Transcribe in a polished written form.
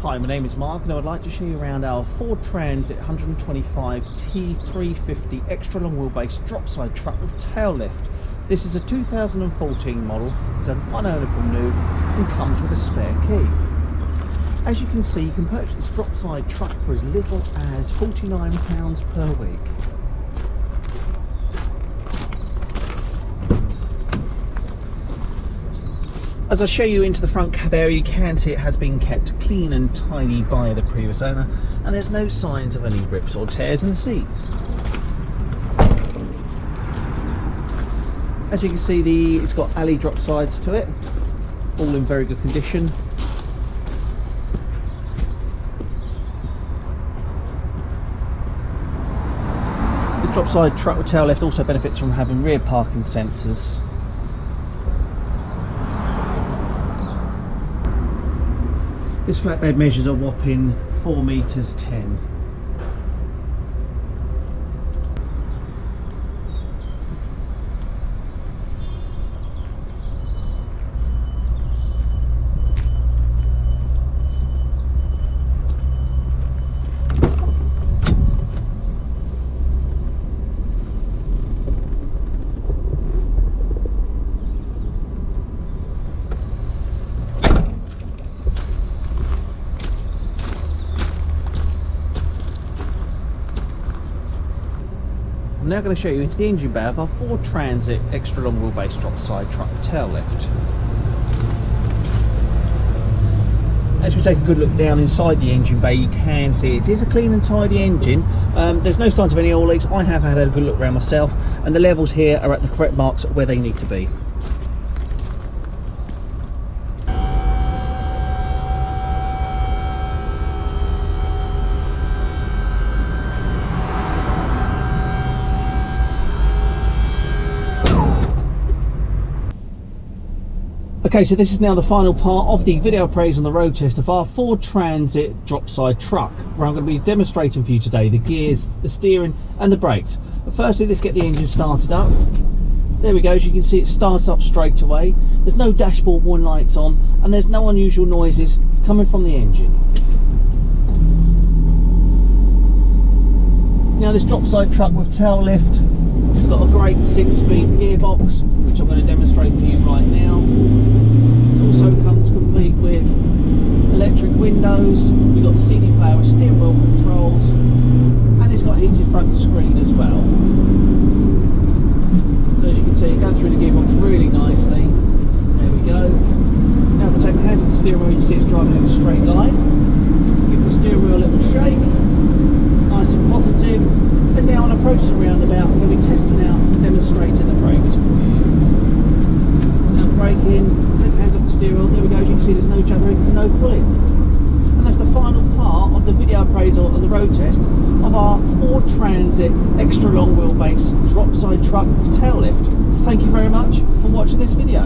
Hi, my name is Mark and I would like to show you around our Ford Transit 125 T350 extra long wheelbase dropside truck with tail lift. This is a 2014 model, it's a one owner from new and comes with a spare key. As you can see, you can purchase this dropside truck for as little as £49 per week. As I show you into the front cab area, you can see it has been kept clean and tidy by the previous owner, and there's no signs of any rips or tears in the seats. As you can see, it's got alley drop sides to it, all in very good condition. This dropside truck with tail lift also benefits from having rear parking sensors. This flatbed measures a whopping 4 meters 10. I'm now going to show you into the engine bay of our Ford Transit extra long wheelbase dropside truck with tail lift. As we take a good look down inside the engine bay, you can see it is a clean and tidy engine. There's no signs of any oil leaks. I have had a good look around myself, and the levels here are at the correct marks where they need to be. Okay, so this is now the final part of the video appraisal on the road test of our Ford Transit dropside truck, where I'm going to be demonstrating for you today the gears, the steering and the brakes. But firstly, let's get the engine started up. There we go. As you can see, it starts up straight away. There's no dashboard warning lights on, and there's no unusual noises coming from the engine. Now, this dropside truck with tail lift has got a great 6-speed gearbox, which I'm going to demonstrate for you right now. It also comes complete with electric windows. We've got the CD player with steering wheel controls, and it's got heated front screen as well. So as you can see, it goes through the gearbox really nicely. There we go. Now if I take my hands off the steering wheel, you can see it's driving in a straight line. Give the steering wheel a little shake, nice and positive. And now on approaching the roundabout, I'm going to be testing out and demonstrating the brakes for you. Now braking, take your hands off the steering wheel, there we go. As you can see, there's no jumping, no pulling. And that's the final part of the video appraisal and the road test of our Ford Transit extra long wheelbase dropside truck with tail lift. Thank you very much for watching this video.